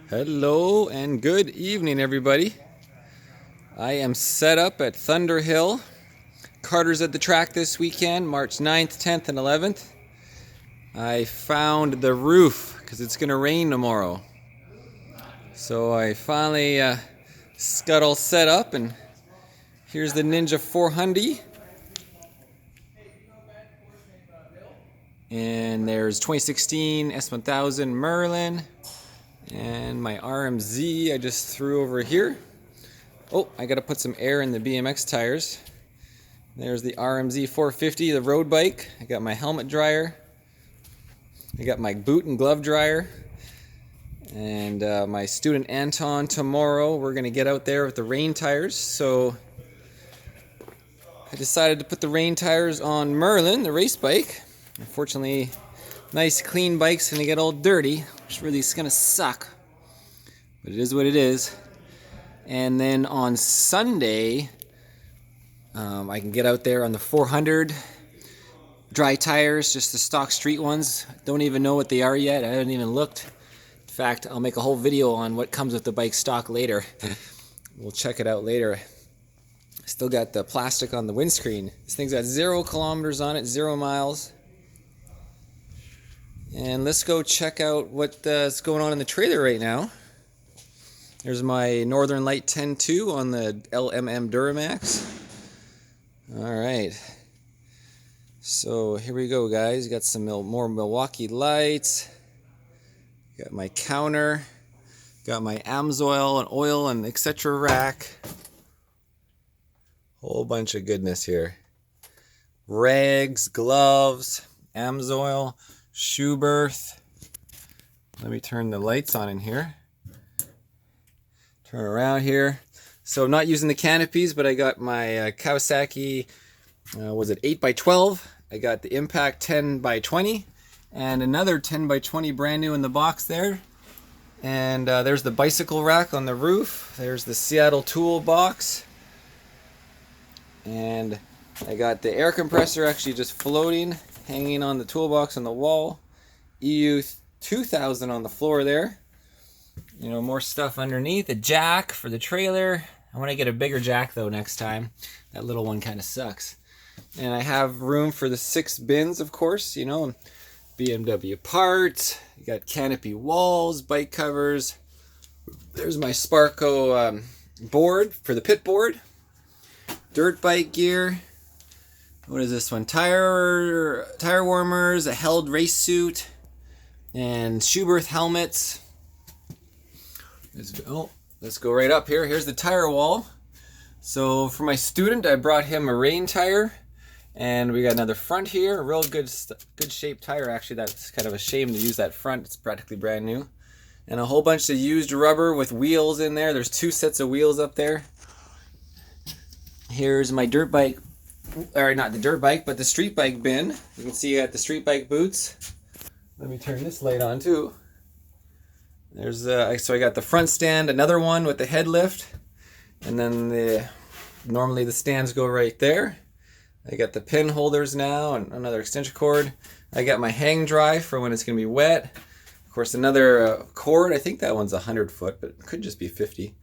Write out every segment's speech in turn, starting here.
Hello and good evening, everybody. I am set up at Thunderhill. Carter's at the track this weekend, March 9th, 10th, and 11th. I found the roof because it's going to rain tomorrow. So I finally got all set up, and here's the Ninja 400. And there's 2016 S1000 Merlin. And my RMZ I just threw over here. Oh, I gotta put some air in the BMX tires. There's the RMZ 450, the road bike. I got my helmet dryer. I got my boot and glove dryer. And my student Anton tomorrow, we're gonna get out there with the rain tires. So I decided to put the rain tires on Merlin, the race bike. Unfortunately, nice clean bike's gonna get all dirty, which really is gonna suck, but it is what it is. And then on Sunday, I can get out there on the 400 dry tires, just the stock street ones. Don't even know what they are yet. I haven't even looked. In fact, I'll make a whole video on what comes with the bike stock later. We'll check it out later. Still got the plastic on the windscreen. This thing's got 0 kilometers on it, 0 miles. And let's go check out what's going on in the trailer right now. There's my Northern Light 10.2 on the LMM Duramax. Alright. So here we go, guys. Got some more Milwaukee lights. Got my counter. Got my AMSOIL and oil and etc. rack. Whole bunch of goodness here. Rags, gloves, AMSOIL. Schuberth. Let me turn the lights on in here. Turn around here. So I'm not using the canopies, but I got my Kawasaki, was it 8x12? I got the Impact 10x20 and another 10x20 brand new in the box there. And there's the bicycle rack on the roof. There's the Seattle tool box. And I got the air compressor actually just floating, hanging on the toolbox on the wall. EU2000 on the floor there. You know, more stuff underneath. A jack for the trailer. I want to get a bigger jack though next time. That little one kind of sucks. And I have room for the 6 bins, of course. You know, BMW parts. You got canopy walls, bike covers. There's my Sparco board for the pit board. Dirt bike gear. What is this one? Tire warmers, a held race suit, and Schuberth helmets. Let's go right up here. Here's the tire wall. So for my student, I brought him a rain tire, and we got another front here. A real good shaped tire. Actually, that's kind of a shame to use that front. It's practically brand new. And a whole bunch of used rubber with wheels in there. There's 2 sets of wheels up there. Here's my dirt bike. Or not the dirt bike, but the street bike bin. You can see I got the street bike boots. Let me turn this light on too. There's so I got the front stand, another one with the head lift, and then normally the stands go right there. I got the pin holders now and another extension cord. I got my hang dry for when it's gonna be wet. Of course, another cord. I think that one's 100 foot, but it could just be 50.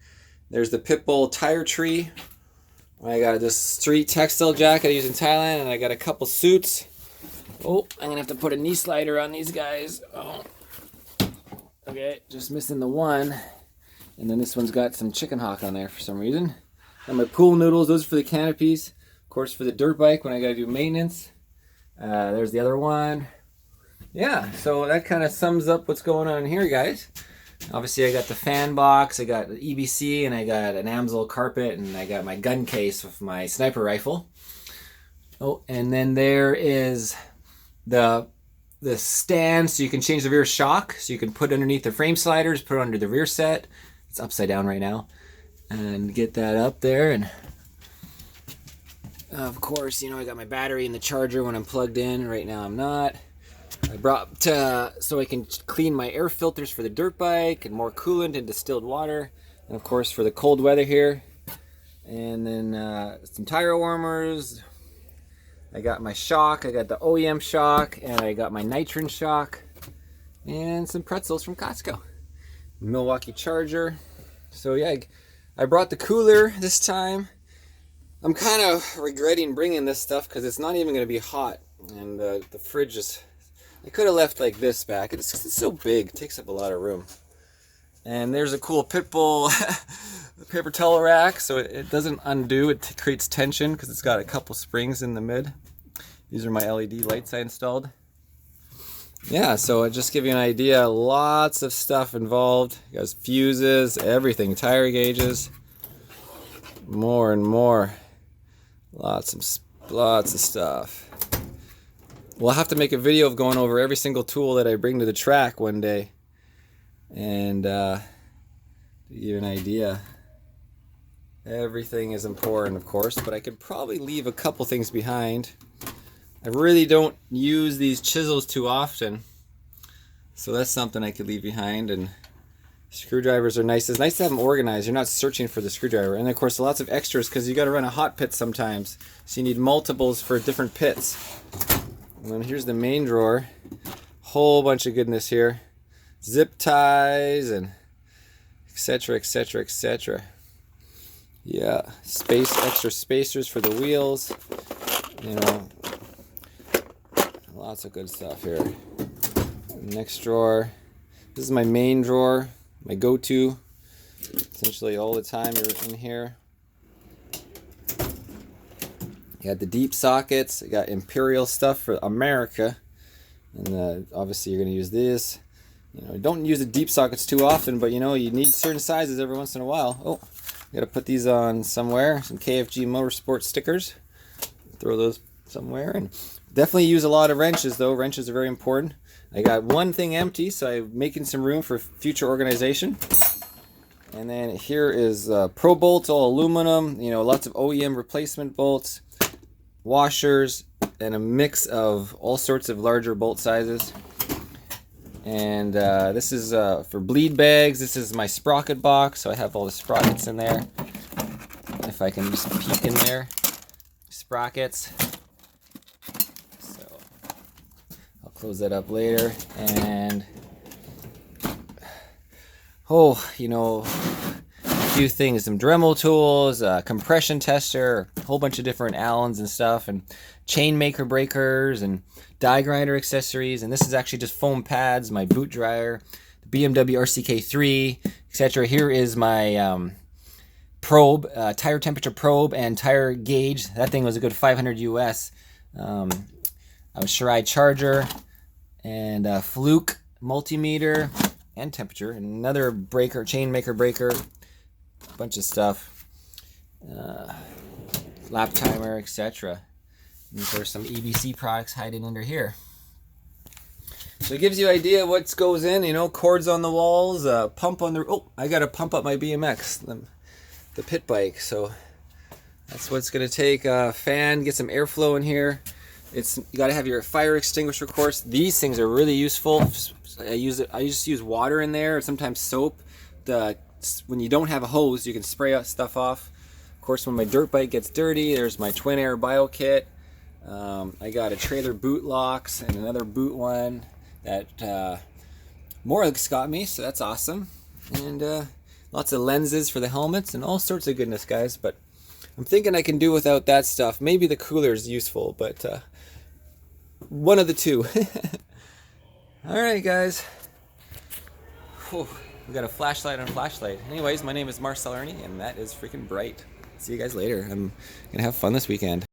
There's the Pitbull tire tree. I got this street textile jacket I use in Thailand, and I got a couple suits. Oh, I'm gonna have to put a knee slider on these guys. Oh, okay, just missing the one. And then this one's got some chicken hawk on there for some reason. And my pool noodles, those are for the canopies. Of course, for the dirt bike when I gotta do maintenance. There's the other one. Yeah, so that kind of sums up what's going on here, guys. Obviously, I got the fan box, I got the EBC, and I got an AMSOIL carpet, and I got my gun case with my sniper rifle. Oh, and then there is the stand, so you can change the rear shock. So you can put it underneath the frame sliders, put it under the rear set. It's upside down right now. And get that up there. And of course, you know, I got my battery and the charger when I'm plugged in. Right now I'm not. I brought so I can clean my air filters for the dirt bike and more coolant and distilled water, and of course for the cold weather here. And then some tire warmers. I got my shock. I got the OEM shock, and I got my nitrin shock, and some pretzels from Costco. Milwaukee charger. So yeah, I brought the cooler this time. I'm kind of regretting bringing this stuff because it's not even going to be hot, and the fridge is, I could have left like this back. It's so big, it takes up a lot of room. And there's a cool Pitbull paper towel rack, so it doesn't undo, it creates tension because it's got a couple springs in the mid. These are my LED lights I installed. Yeah, so just give you an idea, lots of stuff involved. You guys, fuses, everything, tire gauges, more and more. Lots of stuff. We'll have to make a video of going over every single tool that I bring to the track one day, and to give you an idea. Everything is important, of course, but I could probably leave a couple things behind. I really don't use these chisels too often, so that's something I could leave behind. And screwdrivers are nice. It's nice to have them organized. You're not searching for the screwdriver. And of course, lots of extras because you got to run a hot pit sometimes, so you need multiples for different pits. And then here's the main drawer. Whole bunch of goodness here. Zip ties and etc, etc, etc. Yeah, extra spacers for the wheels. You know, lots of good stuff here. Next drawer. This is my main drawer, my go-to. Essentially all the time you're in here. You got the deep sockets. You got Imperial stuff for America, and obviously you're going to use this. You know, don't use the deep sockets too often, but you know you need certain sizes every once in a while. Oh, got to put these on somewhere. Some KFG Motorsport stickers. Throw those somewhere. And definitely use a lot of wrenches, though. Wrenches are very important. I got one thing empty, so I'm making some room for future organization. And then here is Pro bolts, all aluminum. You know, lots of OEM replacement bolts, washers, and a mix of all sorts of larger bolt sizes. And this is for bleed bags. This is my sprocket box, so I have all the sprockets in there. If I can just peek in there. Sprockets. So I'll close that up later. And you know, a few things, some Dremel tools, compression tester, a whole bunch of different Allens and stuff, and chain maker breakers and die grinder accessories. And this is actually just foam pads, my boot dryer, the BMW RCK3, etc. Here is my probe, tire temperature probe and tire gauge. That thing was a good 500 US. A Shirai charger and a Fluke multimeter and temperature, and another breaker, chain maker breaker, a bunch of stuff, lap timer, etc. And there's some EBC products hiding under here. So it gives you an idea what goes in, you know, cords on the walls, pump on the, oh, I got to pump up my BMX, the pit bike. So that's what it's going to take. Fan, get some airflow in here. You got to have your fire extinguisher, of course. These things are really useful. I just use water in there, or sometimes soap. When you don't have a hose, you can spray stuff off. Of course, when my dirt bike gets dirty, there's my Twin Air Bio Kit. I got a trailer boot locks and another boot one that Morix got me, so that's awesome. And lots of lenses for the helmets and all sorts of goodness, guys. But I'm thinking I can do without that stuff. Maybe the cooler is useful, but one of the two. Alright, guys. Whew. We got a flashlight on a flashlight. Anyways, my name is Marcel Irnie, and that is freaking bright. See you guys later. I'm going to have fun this weekend.